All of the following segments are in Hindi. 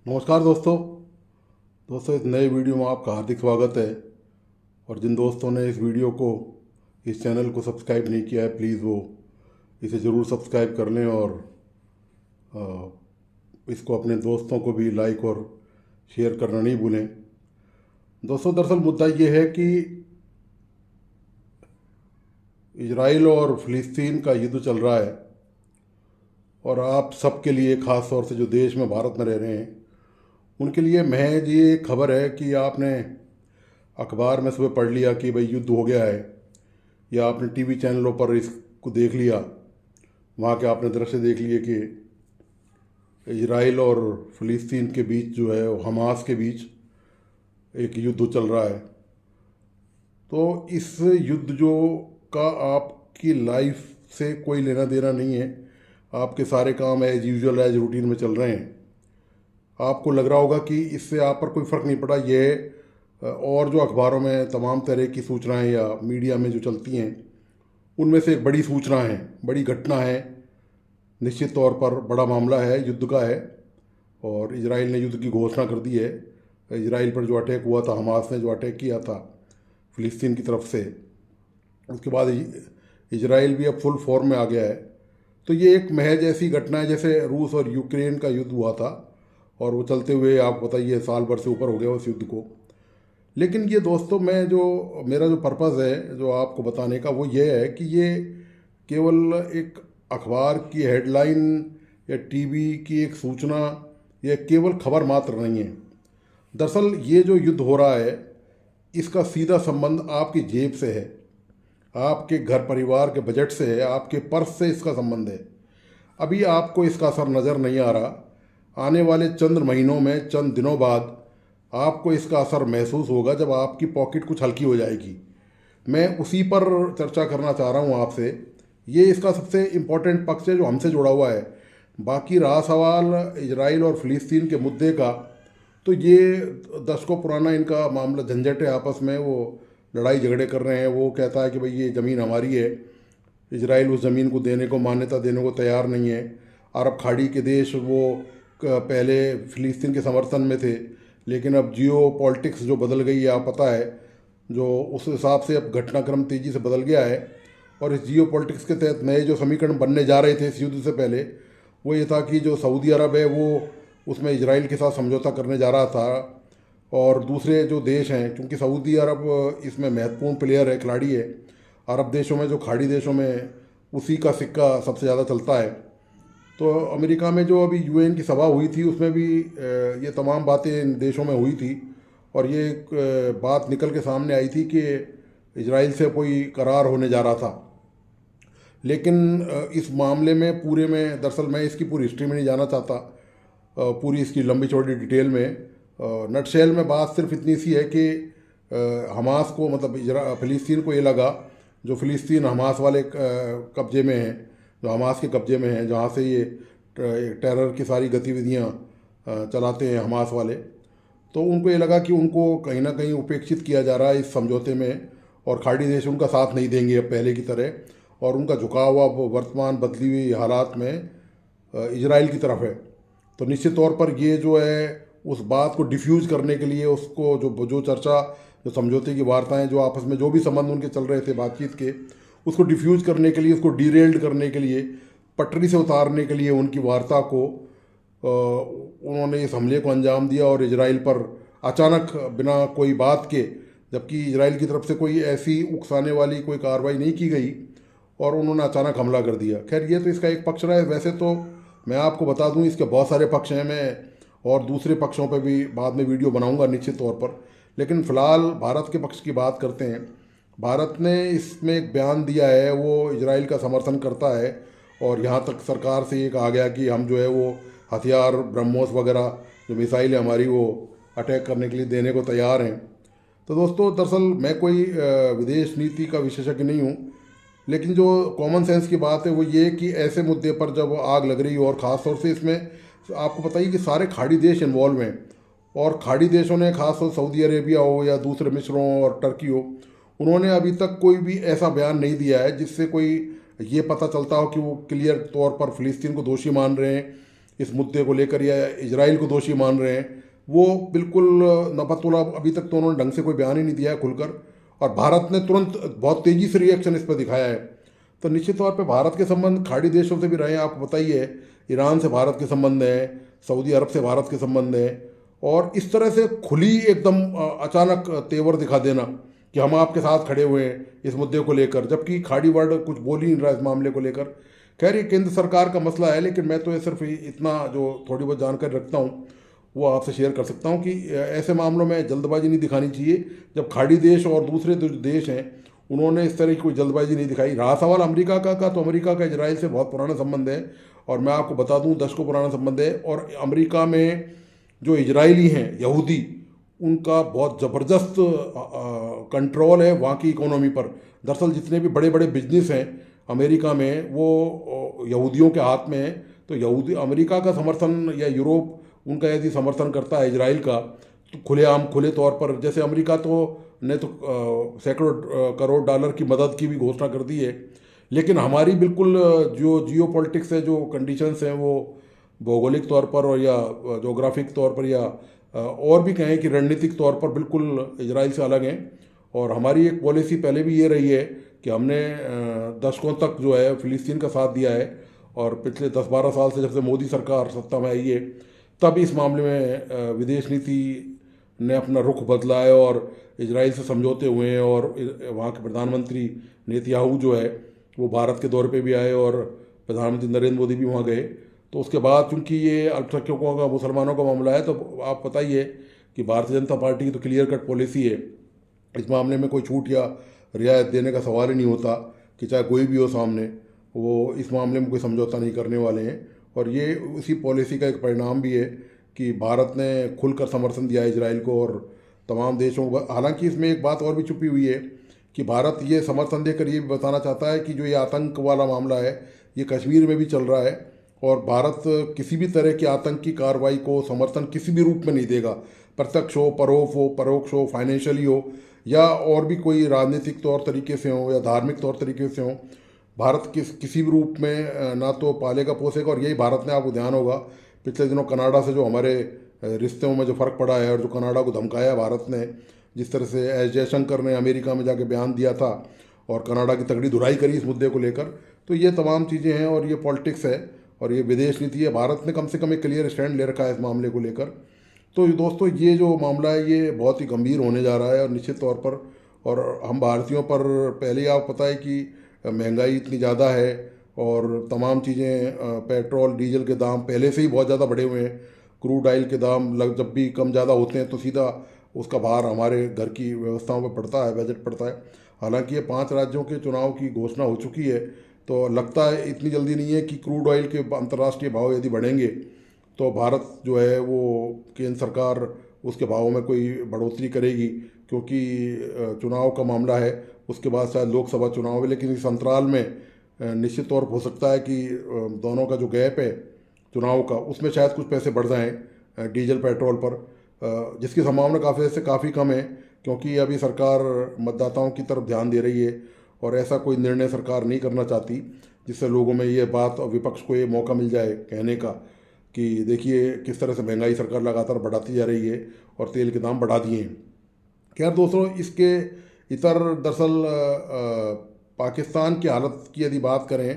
नमस्कार दोस्तों इस नए वीडियो में आपका हार्दिक स्वागत है। और जिन दोस्तों ने इस वीडियो को इस चैनल को सब्सक्राइब नहीं किया है, प्लीज़ वो इसे ज़रूर सब्सक्राइब कर लें और इसको अपने दोस्तों को भी लाइक और शेयर करना नहीं भूलें। दोस्तों, दरअसल मुद्दा ये है कि इजराइल और फ़िलिस्तीन का युद्ध चल रहा है और आप सबके लिए, ख़ास तौर से जो देश में, भारत में रह रहे हैं, उनके लिए महज ये खबर है कि आपने अखबार में सुबह पढ़ लिया कि भाई युद्ध हो गया है, या आपने टीवी चैनलों पर इसको देख लिया, वहाँ के आपने दृश्य देख लिए कि इजराइल और फ़िलिस्तीन के बीच जो है, हमास के बीच एक युद्ध चल रहा है। तो इस युद्ध जो का आपकी लाइफ से कोई लेना देना नहीं है। आपके सारे काम एज यूजुअल, एज रूटीन में चल रहे हैं। आपको लग रहा होगा कि इससे आप पर कोई फ़र्क नहीं पड़ा। ये और जो अखबारों में तमाम तरह की सूचनाएं या मीडिया में जो चलती हैं, उनमें से एक बड़ी सूचना है, बड़ी घटना है, निश्चित तौर पर बड़ा मामला है, युद्ध का है। और इजराइल ने युद्ध की घोषणा कर दी है। इजराइल पर जो अटैक हुआ था, हमास ने जो अटैक किया था फ़िलिस्तीन की तरफ से, उसके बाद इजराइल भी अब फुल फॉर्म में आ गया है। तो ये एक महज ऐसी घटना है जैसे रूस और यूक्रेन का युद्ध हुआ था, और वो चलते हुए आप बताइए साल भर से ऊपर हो गया उस युद्ध को। लेकिन ये दोस्तों, मेरा जो पर्पज़ है जो आपको बताने का, वो ये है कि ये केवल एक अखबार की हेडलाइन या टीवी की एक सूचना या केवल खबर मात्र नहीं है। दरअसल ये जो युद्ध हो रहा है, इसका सीधा संबंध आपकी जेब से है, आपके घर परिवार के बजट से है, आपके पर्स से इसका संबंध है। अभी आपको इसका असर नज़र नहीं आ रहा। आने वाले चंद महीनों में, चंद दिनों बाद आपको इसका असर महसूस होगा, जब आपकी पॉकेट कुछ हल्की हो जाएगी। मैं उसी पर चर्चा करना चाह रहा हूँ आपसे। ये इसका सबसे इम्पोर्टेंट पक्ष है जो हमसे जुड़ा हुआ है। बाकी रहा सवाल इजराइल और फ़िलिस्तीन के मुद्दे का, तो ये दशकों पुराना इनका मामला, झंझट है आपस में। वो लड़ाई झगड़े कर रहे हैं। वो कहता है कि भाई ये ज़मीन हमारी है, इजराइल उस ज़मीन को देने को, मान्यता देने को तैयार नहीं है। अरब खाड़ी के देश वो पहले फ़िलिस्तीन के समर्थन में थे, लेकिन अब जियो पॉलिटिक्स जो बदल गई है, आप पता है, जो उस हिसाब से अब घटनाक्रम तेज़ी से बदल गया है। और इस जियो पॉलिटिक्स के तहत नए जो समीकरण बनने जा रहे थे इस युद्ध से पहले, वो ये था कि जो सऊदी अरब है वो उसमें इजराइल के साथ समझौता करने जा रहा था, और दूसरे जो देश हैं, क्योंकि सऊदी अरब इसमें महत्वपूर्ण प्लेयर है, खिलाड़ी है। अरब देशों में, जो खाड़ी देशों में, उसी का सिक्का सबसे ज़्यादा चलता है। तो अमेरिका में जो अभी यूएन की सभा हुई थी, उसमें भी ये तमाम बातें इन देशों में हुई थी, और ये एक बात निकल के सामने आई थी कि इजराइल से कोई करार होने जा रहा था। लेकिन इस मामले में पूरे में, दरअसल मैं इसकी पूरी हिस्ट्री में नहीं जाना चाहता, पूरी इसकी लंबी चौड़ी डिटेल में। नटशेल में बात सिर्फ इतनी सी है कि हमास को, मतलब फ़िलिस्तीन को ये लगा, जो फ़िलिस्तीन हमास वाले कब्जे में हैं, जो हमास के कब्जे में हैं, जहाँ से ये टेरर की सारी गतिविधियाँ चलाते हैं हमास वाले, तो उनको ये लगा कि उनको कहीं ना कहीं उपेक्षित किया जा रहा है इस समझौते में, और खाड़ी देश उनका साथ नहीं देंगे अब पहले की तरह, और उनका झुकाव अब वर्तमान बदली हुई हालात में इजराइल की तरफ है। तो निश्चित तौर पर ये जो है, उस बात को डिफ्यूज़ करने के लिए, उसको जो जो चर्चा, जो समझौते की वार्ताएं, जो आपस में जो भी संबंध उनके चल रहे थे बातचीत के, उसको डिफ्यूज़ करने के लिए, उसको डीरेल्ड करने के लिए, पटरी से उतारने के लिए उनकी वार्ता को उन्होंने इस हमले को अंजाम दिया, और इजराइल पर अचानक, बिना कोई बात के, जबकि इजराइल की तरफ से कोई ऐसी उकसाने वाली कोई कार्रवाई नहीं की गई, और उन्होंने अचानक हमला कर दिया। खैर, ये तो इसका एक पक्ष रहा है। वैसे तो मैं आपको बता दूं, इसके बहुत सारे पक्ष हैं। मैं और दूसरे पक्षों पर भी बाद में वीडियो बनाऊंगा निश्चित तौर पर। लेकिन फ़िलहाल भारत के पक्ष की बात करते हैं। भारत ने इसमें एक बयान दिया है, वो इजराइल का समर्थन करता है, और यहाँ तक सरकार से ये कहा गया कि हम जो है वो हथियार, ब्रह्मोस वगैरह जो मिसाइल है हमारी, वो अटैक करने के लिए देने को तैयार हैं। तो दोस्तों, दरअसल मैं कोई विदेश नीति का विशेषज्ञ नहीं हूँ, लेकिन जो कॉमन सेंस की बात है वो ये कि ऐसे मुद्दे पर जब आग लग रही हो, और ख़ास तौर से इसमें आपको बताइए कि सारे खाड़ी देश इन्वॉल्व हैं, और खाड़ी देशों ने, खासतौर सऊदी अरेबिया हो या दूसरे मिस्र हो और टर्की हो, उन्होंने अभी तक कोई भी ऐसा बयान नहीं दिया है जिससे कोई ये पता चलता हो कि वो क्लियर तौर पर फ़िलिस्तीन को दोषी मान रहे हैं, इस मुद्दे को लेकर या इजराइल को दोषी मान रहे हैं, वो बिल्कुल नपतुला। अभी तक तो उन्होंने ढंग से कोई बयान ही नहीं दिया है खुलकर, और भारत ने तुरंत बहुत तेज़ी से रिएक्शन इस पर दिखाया है। तो निश्चित तौर पे भारत के संबंध खाड़ी देशों से भी रहे हैं, आपको बताइए, ईरान से भारत के संबंध हैं, सऊदी अरब से भारत के संबंध हैं, और इस तरह से खुली एकदम अचानक तेवर दिखा देना कि हम आपके साथ खड़े हुए हैं इस मुद्दे को लेकर, जबकि खाड़ी वर्ल्ड कुछ बोल ही नहीं रहा इस मामले को लेकर। खैर, ये केंद्र सरकार का मसला है, लेकिन मैं तो ये सिर्फ इतना जो थोड़ी बहुत जानकारी रखता हूँ वो आपसे शेयर कर सकता हूँ कि ऐसे मामलों में जल्दबाजी नहीं दिखानी चाहिए। जब खाड़ी देश और दूसरे जो देश हैं उन्होंने इस तरह की कोई जल्दबाजी नहीं दिखाई। रहा सवाल अमेरिका का तो अमेरिका का इजराइल से बहुत पुराना संबंध है, और मैं आपको बता दूं दशकों पुराना संबंध है। और अमेरिका में जो इजरायली हैं यहूदी, उनका बहुत ज़बरदस्त कंट्रोल है वहाँ की इकोनॉमी पर। दरअसल जितने भी बड़े बड़े बिजनेस हैं अमेरिका में वो यहूदियों के हाथ में है। तो यहूदी अमेरिका का समर्थन या यूरोप उनका यदि समर्थन करता है इजराइल का, तो खुलेआम खुले तौर पर, जैसे अमेरिका तो ने तो सैकड़ों करोड़ डॉलर की मदद की भी घोषणा कर दी है। लेकिन हमारी बिल्कुल जो जियो पॉलिटिक्स है, जो कंडीशंस हैं, वो भौगोलिक तौर पर और या जोग्राफिक तौर पर या और भी कहें कि रणनीतिक तौर पर बिल्कुल इजराइल से अलग हैं। और हमारी एक पॉलिसी पहले भी ये रही है कि हमने दशकों तक जो है फ़िलिस्तीन का साथ दिया है, और पिछले 10-12 साल से जब से मोदी सरकार सत्ता में आई है तब इस मामले में विदेश नीति ने अपना रुख बदला है और इजराइल से समझौते हुए हैं। और वहाँ के प्रधानमंत्री नेतन्याहू जो है वो भारत के दौरे पे भी आए, और प्रधानमंत्री नरेंद्र मोदी भी वहाँ गए। तो उसके बाद चूंकि ये अल्पसंख्यकों का, मुसलमानों का मामला है, तो आप बताइए कि भारतीय जनता पार्टी की तो क्लियर कट पॉलिसी है, इस मामले में कोई छूट या रियायत देने का सवाल ही नहीं होता, कि चाहे कोई भी हो सामने, वो इस मामले में कोई समझौता नहीं करने वाले हैं। और ये उसी पॉलिसी का एक परिणाम भी है कि भारत ने खुलकर समर्थन दिया है इजराइल को और तमाम देशों को। हालांकि इसमें एक बात और भी छुपी हुई है कि भारत ये समर्थन देकर ये भी बताना चाहता है कि जो ये आतंक वाला मामला है ये कश्मीर में भी चल रहा है, और भारत किसी भी तरह की आतंकी कार्रवाई को समर्थन किसी भी रूप में नहीं देगा, प्रत्यक्ष हो, परोक्ष हो, फाइनेंशियली हो, या और भी कोई राजनीतिक तौर तरीके से हो या धार्मिक तौर तरीके से हो। भारत किसी भी रूप में ना तो पालेगा पोसेगा। और यही भारत ने, आपको ध्यान होगा, पिछले दिनों कनाडा से जो हमारे रिश्तों में जो फ़र्क पड़ा है और जो कनाडा को धमकाया भारत ने, जिस तरह से एस जयशंकर ने अमेरिका में जाके बयान दिया था और कनाडा की तगड़ी धुलाई करी इस मुद्दे को लेकर, तो ये तमाम चीज़ें हैं और ये पॉलिटिक्स है और ये विदेश नीति है। भारत ने कम से कम एक क्लियर स्टैंड ले रखा है इस मामले को लेकर। तो दोस्तों, ये जो मामला है ये बहुत ही गंभीर होने जा रहा है और निश्चित तौर पर, और हम भारतीयों पर पहले ही आपको पता है कि महंगाई इतनी ज़्यादा है और तमाम चीज़ें, पेट्रोल डीजल के दाम पहले से ही बहुत ज़्यादा बढ़े हुए हैं। क्रूड ऑयल के दाम जब भी कम ज़्यादा होते हैं तो सीधा उसका भार हमारे घर की व्यवस्थाओं पर पड़ता है, बजट पड़ता है। हालांकि ये 5 राज्यों के चुनाव की घोषणा हो चुकी है, तो लगता है इतनी जल्दी नहीं है कि क्रूड ऑयल के अंतर्राष्ट्रीय भाव यदि बढ़ेंगे तो भारत जो है वो केंद्र सरकार उसके भावों में कोई बढ़ोतरी करेगी, क्योंकि चुनाव का मामला है, उसके बाद शायद लोकसभा चुनाव है। लेकिन इस अंतराल में निश्चित तौर पर हो सकता है कि दोनों का जो गैप है चुनाव का, उसमें शायद कुछ पैसे बढ़ जाएँ डीजल पेट्रोल पर, जिसकी संभावना काफ़ी से काफ़ी कम है, क्योंकि अभी सरकार मतदाताओं की तरफ ध्यान दे रही है और ऐसा कोई निर्णय सरकार नहीं करना चाहती जिससे लोगों में ये बात और विपक्ष को ये मौका मिल जाए कहने का कि देखिए किस तरह से महंगाई सरकार लगातार बढ़ाती जा रही है और तेल के दाम बढ़ा दिए हैं। खैर दोस्तों, इसके इतर दरअसल पाकिस्तान की हालत की यदि बात करें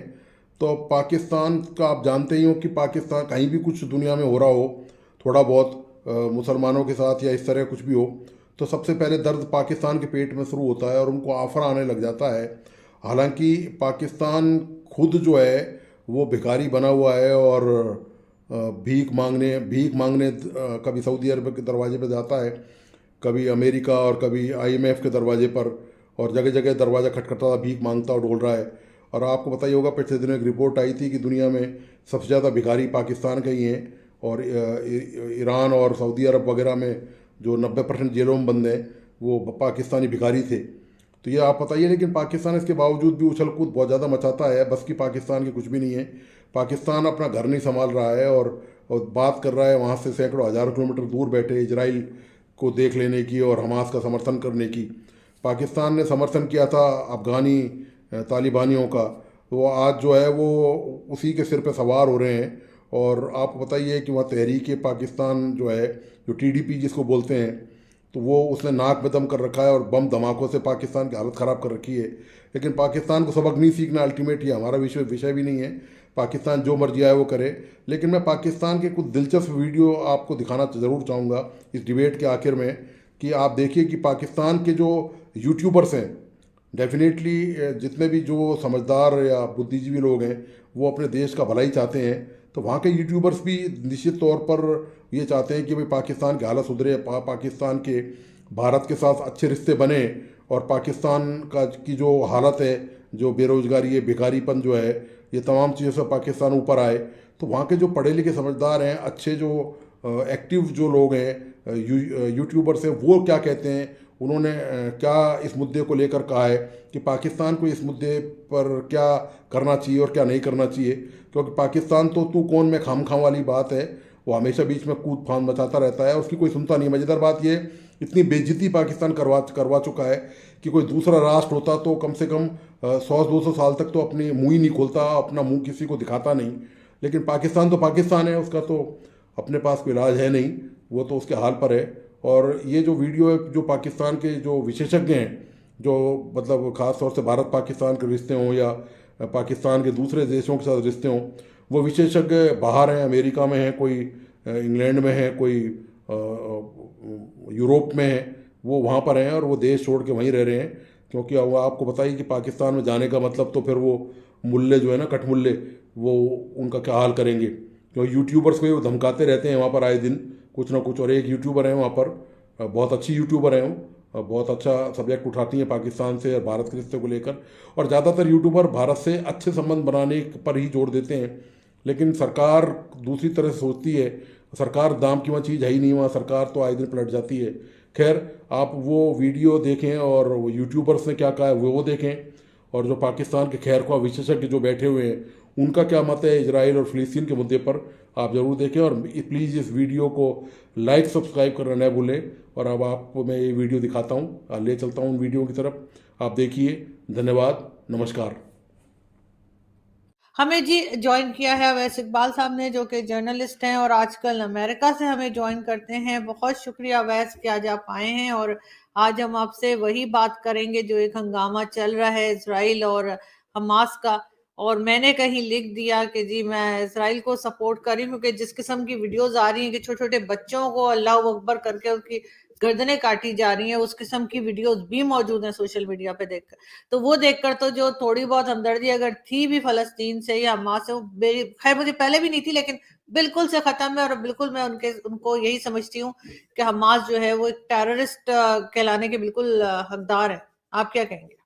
तो पाकिस्तान का आप जानते ही हो कि पाकिस्तान कहीं भी कुछ दुनिया में हो रहा हो, थोड़ा बहुत मुसलमानों के साथ या इस तरह कुछ भी हो, तो सबसे पहले दर्द पाकिस्तान के पेट में शुरू होता है और उनको आफर आने लग जाता है। हालांकि पाकिस्तान खुद जो है वो भिखारी बना हुआ है और भीख मांगने कभी सऊदी अरब के दरवाजे पर जाता है, कभी अमेरिका और कभी IMF के दरवाजे पर, और जगह जगह दरवाज़ा खटखटा भीख मांगता और डोल रहा है। और आपको पता ही होगा पिछले दिनों एक रिपोर्ट आई थी कि दुनिया में सबसे ज़्यादा भिखारी पाकिस्तान के ही हैं, और ईरान और सऊदी अरब वगैरह में जो 90% जेलों में बंद हैं वो पाकिस्तानी भिखारी थे। तो ये आप बताइए, लेकिन पाकिस्तान इसके बावजूद भी उछल कूद बहुत ज़्यादा मचाता है, बस की पाकिस्तान की कुछ भी नहीं है। पाकिस्तान अपना घर नहीं संभाल रहा है और बात कर रहा है वहाँ से सैकड़ों हज़ारों किलोमीटर दूर बैठे इजराइल को देख लेने की और हमास का समर्थन करने की। पाकिस्तान ने समर्थन किया था अफ़गानी तालिबानियों का, वो आज जो है वो उसी के सिर पे सवार हो रहे हैं और आपको बताइए कि वहाँ तहरीक पाकिस्तान जो है, जो टीडीपी जिसको बोलते हैं, तो वो उसने नाक में दम कर रखा है और बम धमाकों से पाकिस्तान की हालत ख़राब कर रखी है। लेकिन पाकिस्तान को सबक नहीं सीखना, अल्टीमेट ये हमारा विषय भी नहीं है। पाकिस्तान जो मर्जी आए वो करे। लेकिन मैं पाकिस्तान के कुछ दिलचस्प वीडियो आपको दिखाना ज़रूर चाहूँगा इस डिबेट के आखिर में, कि आप देखिए कि पाकिस्तान के जो यूट्यूबर्स हैं, डेफिनेटली जितने भी जो समझदार या बुद्धिजीवी लोग हैं वो अपने देश का भला ही चाहते हैं, तो वहाँ के यूट्यूबर्स भी निश्चित तौर पर ये चाहते हैं कि भाई पाकिस्तान की हालत सुधरे, पाकिस्तान के भारत के साथ अच्छे रिश्ते बने, और पाकिस्तान का की जो हालत है, जो बेरोजगारी है, भिखारीपन जो है, ये तमाम चीज़ों से पाकिस्तान ऊपर आए। तो वहाँ के जो पढ़े लिखे समझदार हैं, अच्छे जो एक्टिव जो लोग हैं, यूट्यूबर्स हैं, वो क्या कहते हैं, उन्होंने क्या इस मुद्दे को लेकर कहा है कि पाकिस्तान को इस मुद्दे पर क्या करना चाहिए और क्या नहीं करना चाहिए। क्योंकि पाकिस्तान तो तू कौन मैं खाम खाम वाली बात है, वो हमेशा बीच में कूद फांद मचाता रहता है, उसकी कोई सुनता नहीं। मज़ेदार बात ये, इतनी बेइज्जती पाकिस्तान करवा चुका है कि कोई दूसरा राष्ट्र होता तो कम से कम 100-200 साल तक तो अपनी मुँह ही नहीं खोलता, अपना मुँह किसी को दिखाता नहीं। लेकिन पाकिस्तान तो पाकिस्तान है, उसका तो अपने पास कोई इलाज है नहीं, वो तो उसके हाल पर है। और ये जो वीडियो है, जो पाकिस्तान के जो विशेषज्ञ हैं, जो मतलब ख़ास तौर से भारत पाकिस्तान के रिश्ते हों या पाकिस्तान के दूसरे देशों के साथ रिश्ते हों, वो विशेषज्ञ बाहर हैं, अमेरिका में हैं, कोई इंग्लैंड में है, कोई यूरोप में है, वो वहाँ पर हैं और वो देश छोड़ के वहीं रह रहे हैं। क्योंकि अब आपको बताइए कि पाकिस्तान में जाने का मतलब तो फिर वो मुल्ले जो है ना, कटमुल्ले, वो उनका क्या हाल करेंगे। क्योंकि यूट्यूबर्स को ये धमकाते रहते हैं वहाँ पर आए दिन कुछ ना कुछ। और एक यूट्यूबर है वहाँ पर, बहुत अच्छी यूट्यूबर है वो, बहुत अच्छा सब्जेक्ट उठाती हैं पाकिस्तान से और भारत के रिश्ते को लेकर। और ज़्यादातर यूट्यूबर भारत से अच्छे संबंध बनाने पर ही जोर देते हैं। लेकिन सरकार दूसरी तरह से सोचती है, सरकार दाम की वहाँ चीज़ है ही नहीं, वहाँ सरकार तो आए दिन पलट जाती है। खैर, आप वो वीडियो देखें और वो यूट्यूबर्स ने क्या कहा है वो देखें, और जो पाकिस्तान के खैरख्वाह विशेषज्ञ जो बैठे हुए हैं उनका क्या मत है इजराइल और फ़िलिस्तीन के मुद्दे पर, आप ज़रूर देखें। और प्लीज़ इस वीडियो को लाइक सब्सक्राइब करना न भूलें। और अब आपको मैं ये वीडियो दिखाता हूँ, ले चलता हूँ उन वीडियो की तरफ, आप देखिए। धन्यवाद, नमस्कार। हमें जी ज्वाइन किया है अवैस इकबाल साहब ने, जो कि जर्नलिस्ट हैं और आजकल अमेरिका से हमें ज्वाइन करते हैं। बहुत शुक्रिया अवैस कि आज आप आए हैं, और आज हम आपसे वही बात करेंगे जो एक हंगामा चल रहा है इजराइल और हमास का। और मैंने कहीं लिख दिया कि जी मैं इजराइल को सपोर्ट कर रही हूँ, क्योंकि जिस किस्म की वीडियोस आ रही हैं कि छोटे छोटे बच्चों को अल्लाह अकबर करके उनकी गर्दनें काटी जा रही हैं, उस किस्म की वीडियोस भी मौजूद हैं सोशल मीडिया पे देखकर। तो वो देखकर तो जो थोड़ी बहुत हमदर्दी अगर थी भी फलस्तीन से या हमास से, वो मेरी खैर मुझे पहले भी नहीं थी, लेकिन बिल्कुल से खत्म है। और बिल्कुल मैं उनको यही समझती हूँ कि हमास जो है वो एक टेररिस्ट कहलाने के बिल्कुल हकदार है। आप क्या कहेंगे?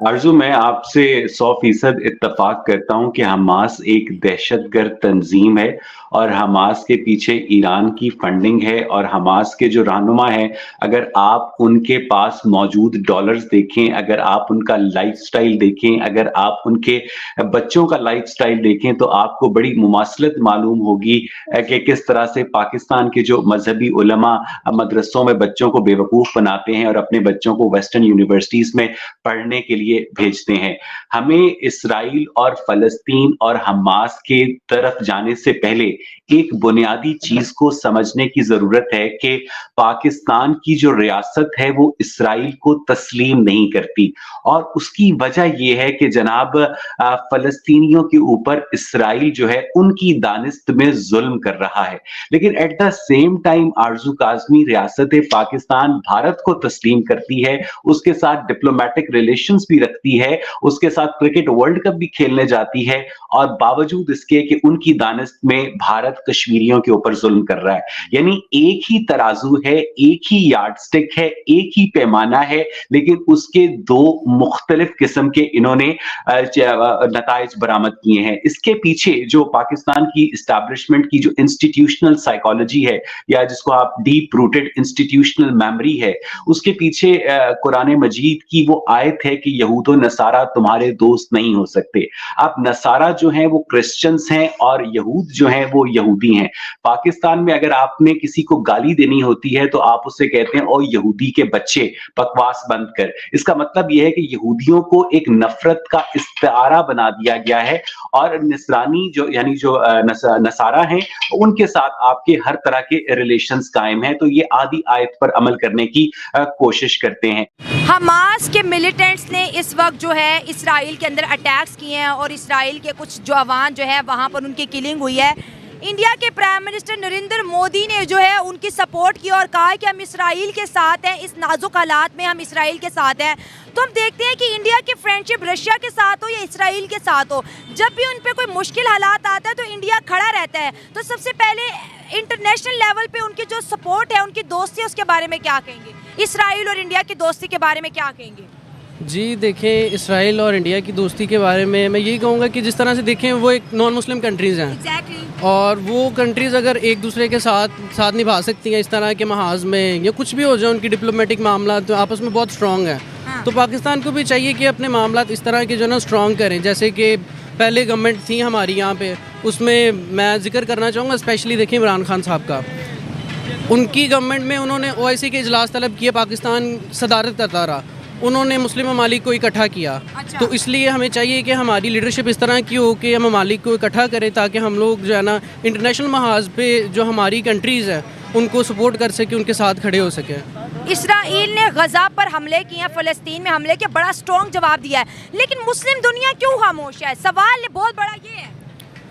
आरजू, मैं आपसे 100% इत्तेफाक करता हूं कि हमास एक दहशतगर्द तंजीम है और हमास के पीछे ईरान की फंडिंग है। और हमास के जो रहनुमा हैं, अगर आप उनके पास मौजूद डॉलर्स देखें, अगर आप उनका लाइफस्टाइल देखें, अगर आप उनके बच्चों का लाइफस्टाइल देखें, तो आपको बड़ी मुमासलत मालूम होगी कि किस तरह से पाकिस्तान के जो मजहबी उलमा मदरसों में बच्चों को बेवकूफ़ बनाते हैं और अपने बच्चों को वेस्टर्न यूनिवर्सिटीज़ में पढ़ने के लिए भेजते हैं। हमें इसराइल और फलस्तीन और हमास के तरफ जाने से पहले एक बुनियादी चीज को समझने की जरूरत है कि पाकिस्तान की जो रियासत है वो इसराइल को तस्लीम नहीं करती। और उसकी वजह यह है कि जनाब, फलस्तीनियों के ऊपर इसराइल जो है उनकी दानिस्त में जुल्म कर रहा है। लेकिन एट द सेम टाइम आरजू काज़मी, रियासत पाकिस्तान भारत को तस्लीम करती है, उसके साथ डिप्लोमेटिक रिलेशंस भी रखती है, उसके साथ क्रिकेट वर्ल्ड कप भी खेलने जाती है, और बावजूद इसके कि उनकी दानिस्त में भारत कश्मीरियों के ऊपर जुल्म कर रहा है। यानी एक ही तराजू है, एक ही यार्डस्टिक है, एक ही पैमाना है, लेकिन उसके दो मुख्तलिफ किस्म के इन्होंने नताइज बरामद किए हैं। इसके पीछे जो पाकिस्तान की इस्टेब्लिशमेंट की जो इंस्टीट्यूशनल साइकोलॉजी है, या जिसको आप डीप रूटेड इंस्टीट्यूशनल मेमोरी है, उसके पीछे कुरान मजीद की वो आयत है कि यहूद और नसारा तुम्हारे दोस्त नहीं हो सकते। अब नसारा जो है वो क्रिश्चियंस हैं और यहूद जो है वो वो यहूदी हैं। पाकिस्तान में अगर आपने किसी को गाली देनी होती है तो आप उससे कहते हैं ओ यहूदी के बच्चे, बकवास बंद कर। इसका मतलब ये है कि यहूदियों को एक नफरत का इस्तारा बना दिया गया है और नसरानी जो यानी जो नसारा हैं उनके साथ आपके हर तरह के रिलेशंस कायम हैं। तो ये आधी आयत पर अमल करने की कोशिश करते हैं। हमास के मिलिटेंट्स ने इस वक्त जो है इसराइल के अंदर अटैक्स किए हैं और इसराइल के कुछ जवान जो है वहाँ पर उनकी किलिंग हुई है। इंडिया के प्राइम मिनिस्टर नरेंद्र मोदी ने जो है उनकी सपोर्ट की और कहा कि हम इसराइल के साथ हैं, इस नाजुक हालात में हम इसराइल के साथ हैं। तो हम देखते हैं कि इंडिया की फ्रेंडशिप रशिया के साथ हो या इसराइल के साथ हो, जब भी उन पे कोई मुश्किल हालात आता है तो इंडिया खड़ा रहता है। तो सबसे पहले इंटरनेशनल लेवल पे उनकी जो सपोर्ट है, उनकी दोस्ती है, उसके बारे में क्या कहेंगे? इसराइल और इंडिया की दोस्ती के बारे में क्या कहेंगे? जी देखिए, इसराइल और इंडिया की दोस्ती के बारे में मैं यही कहूँगा कि जिस तरह से देखें वो एक नॉन मुस्लिम कंट्रीज़ हैं। Exactly. और वो कंट्रीज़ अगर एक दूसरे के साथ निभा सकती हैं इस तरह के महाज में या कुछ भी हो जाए, उनकी डिप्लोमेटिक मामला तो आपस में बहुत स्ट्रॉन्ग है। हाँ। तो पाकिस्तान को भी चाहिए कि अपने मामला इस तरह के जो है ना स्ट्रॉन्ग करें। जैसे कि पहले गवर्नमेंट थी हमारी यहाँ पे, उसमें मैं जिक्र करना चाहूँगा स्पेशली देखिए इमरान खान साहब का। उनकी गवर्नमेंट में उन्होंने OIC के इजलास तलब किए, पाकिस्तान सदारत करता रहा, उन्होंने मुस्लिम ममालिक को इकट्ठा किया। अच्छा। तो इसलिए हमें चाहिए कि हमारी लीडरशिप इस तरह की हो कि हम ममालिक को इकट्ठा करें ताकि हम लोग जो है ना इंटरनेशनल महाज पे जो हमारी कंट्रीज़ हैं उनको सपोर्ट कर सकें, उनके साथ खड़े हो सकें। इसराइल ने गजा पर हमले किए हैं, फ़लस्तीन में हमले के बड़ा स्ट्रॉन्ग जवाब दिया है, लेकिन मुस्लिम दुनिया क्यों खामोश है? सवाल बहुत बड़ा ये है।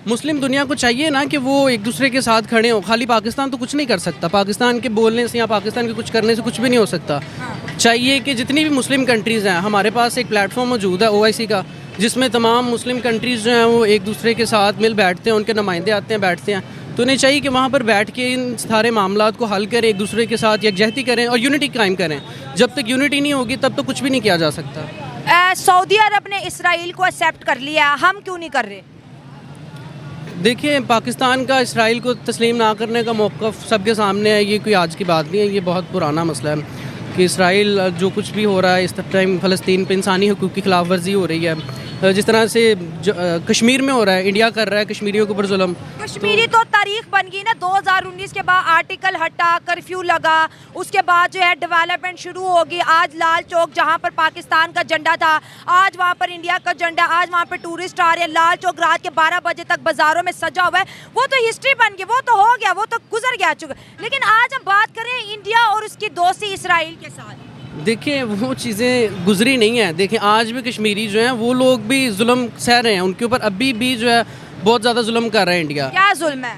मुस्लिम दुनिया को चाहिए ना कि वो एक दूसरे के साथ खड़े हों। खाली पाकिस्तान तो कुछ नहीं कर सकता, पाकिस्तान के बोलने से या पाकिस्तान के कुछ करने से कुछ भी नहीं हो सकता। चाहिए कि जितनी भी मुस्लिम कंट्रीज़ हैं, हमारे पास एक प्लेटफॉर्म मौजूद है OIC का, जिसमें तमाम मुस्लिम कंट्रीज़ जो हैं वो एक दूसरे के साथ मिल बैठते हैं, उनके नुमाइंदे आते हैं, बैठते हैं। तो उन्हें चाहिए कि वहाँ पर बैठ के इन सारे मामलात को हल करें, एक दूसरे के साथ यकजहती करें और यूनिटी कायम करें। जब तक यूनिटी नहीं होगी तब तो कुछ भी नहीं किया जा सकता। सऊदी अरब ने इसराइल को एक्सेप्ट कर लिया, हम क्यों नहीं कर रहे? देखिए, पाकिस्तान का इसराइल को तस्लीम ना करने का मौक़िफ़ सबके सामने है। ये कोई आज की बात नहीं है, ये बहुत पुराना मसला है कि इसराइल जो कुछ भी हो रहा है इस टाइम फ़लस्तीन पे इंसानी हुकूक़ की खिलाफ वर्जी हो रही है। जिस तरह से कश्मीर में हो रहा है, इंडिया कर रहा है कश्मीरियों के ऊपर जुल्म। कश्मीरी तो तारीख बन गई ना, 2019 के बाद आर्टिकल हटा, कर्फ्यू लगा, उसके बाद जो है डेवलपमेंट शुरू होगी। आज लाल चौक जहाँ पर पाकिस्तान का झंडा था, आज वहाँ पर इंडिया का झंडा, आज वहाँ पर टूरिस्ट आ रहे हैं। लाल चौक रात के 12 बजे तक बाजारों में सजा हुआ है। वो तो हिस्ट्री बन गई, वो तो हो गया, वो तो गुजर गया चुका। लेकिन आज हम बात करें इंडिया और उसकी दोस्ती इसराइल के साथ। देखिए, वो चीज़ें गुजरी नहीं है। देखिए, आज भी कश्मीरी जो हैं वो लोग भी जुल्म सह रहे हैं, उनके ऊपर अभी भी जो है बहुत ज़्यादा जुल्म कर रहा है इंडिया। क्या जुल्म है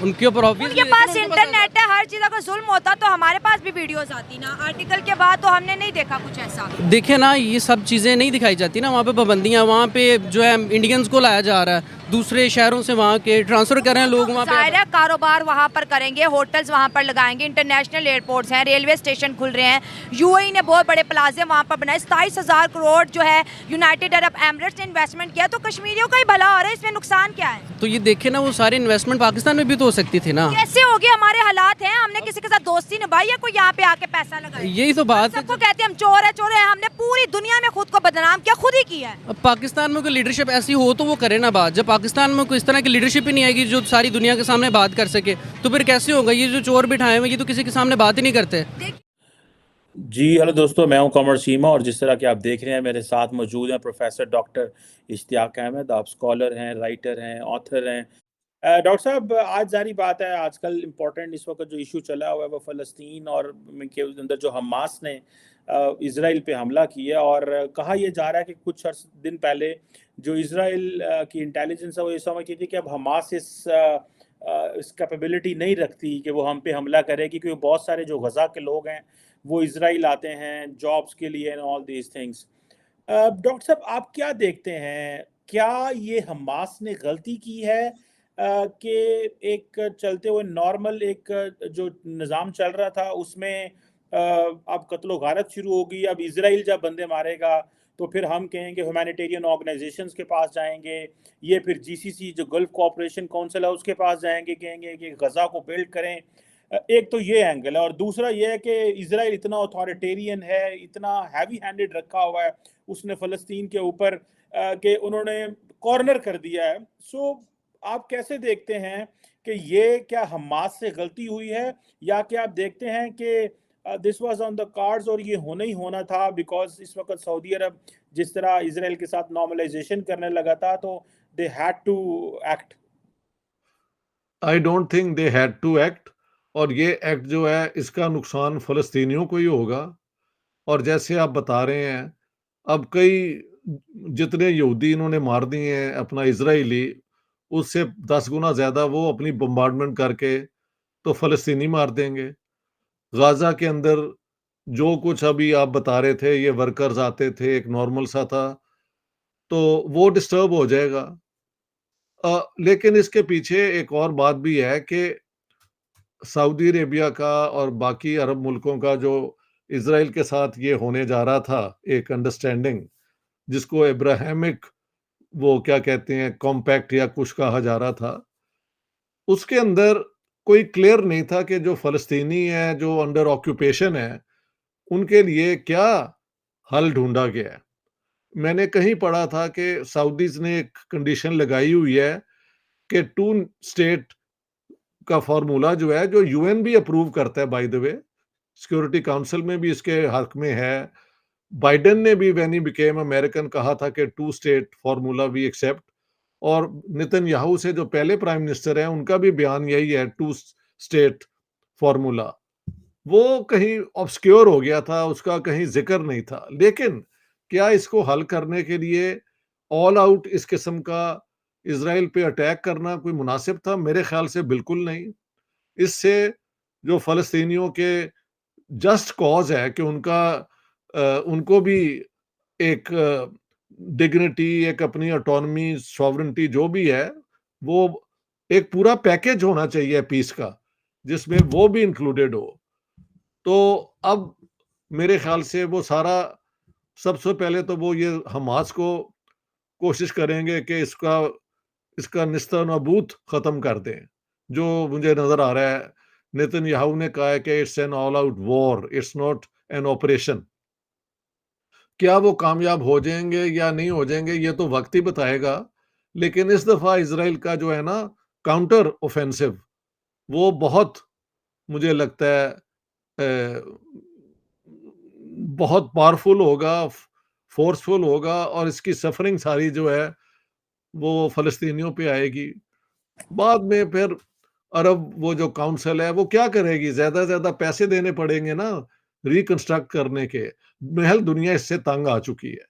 उनके ऊपर? उनके पास इंटरनेट है, हर चीज़। अगर जुल्म होता तो हमारे पास भी वीडियोस आती ना। आर्टिकल के बाद तो हमने नहीं देखा कुछ ऐसा। देखिए ना, ये सब चीज़ें नहीं दिखाई जाती ना। वहाँ पे पाबंदियाँ, वहाँ पे जो है इंडियंस को लाया जा रहा है, दूसरे शहरों से वहाँ के ट्रांसफ़र कर रहे हैं लोग वहाँ पे। कारोबार वहाँ पर करेंगे, होटल्स वहाँ पर लगाएंगे, इंटरनेशनल एयरपोर्ट्स हैं, रेलवे स्टेशन खुल रहे हैं। UAE ने बहुत बड़े प्लाजे वहाँ पर बनाए। 27,000 करोड़ जो है यूनाइटेड अरब एमिरेट्स ने इन्वेस्टमेंट किया। तो कश्मीरियों का ही भला हो रहा है, इसमें नुकसान क्या है? तो ये देखे ना, वो सारी इन्वेस्टमेंट पाकिस्तान में भी तो हो सकती थी ना। कैसे होगी? हमारे हालात हैं, हमने किसी के साथ दोस्ती निभाई है? कोई यहाँ पे आके पैसा लगाया? यही तो बात है। सबको कहते हैं हम चोर है, चोर है। हमने पूरी दुनिया में खुद को बदनाम किया, खुद ही किया है। अब पाकिस्तान में कोई लीडरशिप ऐसी हो तो वो करे ना बात। जब पाकिस्तान में कोई इस तरह की लीडरशिप ही नहीं आएगी जो सारी दुनिया के सामने बात कर सके, तो फिर कैसे होगा? ये जो चोर बिठाए हुए ये तो किसी के सामने बात ही नहीं करते। जी हेलो दोस्तों, मैं हूं कमर सीमा और जिस तरह के आप देख रहे हैं मेरे साथ मौजूद हैं प्रोफेसर डॉक्टर इश्तियाक अहमद। आप स्कॉलर हैं, राइटर हैं, ऑथर हैं। डॉक्टर साहब, आज जारी बात है, आजकल इम्पोर्टेंट इस वक्त जो इशू चला हुआ है वो फ़लस्तीन और के अंदर जो हमास ने इज़राइल पे हमला किया। और कहा यह जा रहा है कि कुछ दिन पहले जो इज़राइल की इंटेलिजेंस है वो ये समझती थी कि अब हमास इस कैपेबिलिटी नहीं रखती कि वो हम पे हमला करेगी, क्योंकि बहुत सारे जो गज़ा के लोग हैं वो इज़राइल आते हैं जॉब्स के लिए and all these things. Doctor साहब, आप क्या देखते हैं, क्या ये हमास ने गलती की है कि एक चलते हुए नॉर्मल एक जो निज़ाम चल रहा था उसमें अब कत्लो गारत शुरू होगी? अब इज़राइल जब बंदे मारेगा तो फिर हम कहेंगे ह्यूमैनिटेरियन ऑर्गेनाइजेशंस के पास जाएंगे, ये फिर GCC जो गल्फ कोऑपरेशन काउंसिल है उसके पास जाएंगे, कहेंगे कि गज़ा को बिल्ड करें। एक तो ये एंगल है, और दूसरा ये है कि इज़राइल इतना अथॉरिटेरियन है, इतना हैवी हैंडेड रखा हुआ है उसने फ़लस्तीन के ऊपर कि उन्होंने कॉर्नर कर दिया है। सो आप कैसे देखते हैं कि ये क्या हमास से गलती हुई है, या क्या आप देखते हैं कि this was on the cards और ये होना ही होना था, बिकॉज इस वक्त सऊदी अरब जिस तरह इसराइल के साथ नॉर्मलाइजेशन करने लगा था, तो they had to act? I don't think they had to act. और ये एक्ट जो है इसका नुकसान फ़लस्तीनियों को ही होगा। और जैसे आप बता रहे हैं, अब कई जितने यहूदी इन्होंने मार दिए हैं अपना इजराइली, उससे 10 गुना ज़्यादा वो अपनी बम्बार्डमेंट करके तो फ़लस्तीनी मार देंगे। गाज़ा के अंदर जो कुछ अभी आप बता रहे थे, ये वर्कर्स आते थे, एक नॉर्मल सा था, तो वो डिस्टर्ब हो जाएगा। लेकिन इसके पीछे एक और बात भी है कि सऊदी अरेबिया का और बाकी अरब मुल्कों का जो इज़राइल के साथ ये होने जा रहा था, एक अंडरस्टैंडिंग, जिसको अब्राहमिक वो क्या कहते हैं कॉम्पैक्ट या कुछ कहा जा रहा था, उसके अंदर कोई क्लियर नहीं था कि जो फ़लस्तीनी हैं, जो अंडर ऑक्यूपेशन है, उनके लिए क्या हल ढूँढा गया है। मैंने कहीं पढ़ा था कि सऊदीज़ ने एक कंडीशन लगाई हुई है कि 2 स्टेट का फ़ॉर्मूला जो है, जो यूएन भी अप्रूव करता है by the way, security council में भी इसके हक में है। बाइडेन ने भी व्हेन ही बिकेम अमेरिकन कहा था कि 2 स्टेट फ़ॉर्मूला वी एक्सेप्ट। और नेतन्याहू से जो पहले प्राइम मिनिस्टर हैं, उनका भी बयान यही है, 2 स्टेट फ़ॉर्मूला। वो कहीं ऑब्सक्योर हो गया था, उसका कहीं ज़िक्र नहीं था। लेकिन क्या इसको हल करने के लिए ऑल आउट इस किस्म का इज़राइल पे अटैक करना कोई मुनासिब था? मेरे ख़्याल से बिल्कुल नहीं। इससे जो फ़लस्तीनियों के जस्ट कॉज़ है कि उनको भी एक डिग्निटी, एक अपनी ऑटोनॉमी, सॉवरेनिटी जो भी है, वो एक पूरा पैकेज होना चाहिए पीस का, जिसमें वो भी इंक्लूडेड हो। तो अब मेरे ख़्याल से वो सारा, सबसे पहले तो वो ये हमास को कोशिश करेंगे कि इसका निस्ता-नाबूद ख़त्म कर दें। जो मुझे नज़र आ रहा है, नेतन्याहू ने कहा है कि it's an all out war, it's not an operation. क्या वो कामयाब हो जाएँगे या नहीं हो जाएँगे, ये तो वक़्त ही बताएगा। लेकिन इस दफ़ा इज़राइल का जो है ना काउंटर ऑफेंसिव, वो बहुत, मुझे लगता है बहुत पावरफुल होगा, फोर्सफुल होगा, और इसकी सफरिंग सारी जो है वो फ़लस्तीनियों पे आएगी। बाद में फिर अरब वो जो काउंसिल है वो क्या करेगी? ज़्यादा से ज़्यादा पैसे देने पड़ेंगे ना रिकंस्ट्रक्ट करने के। महल दुनिया इससे तंग आ चुकी है।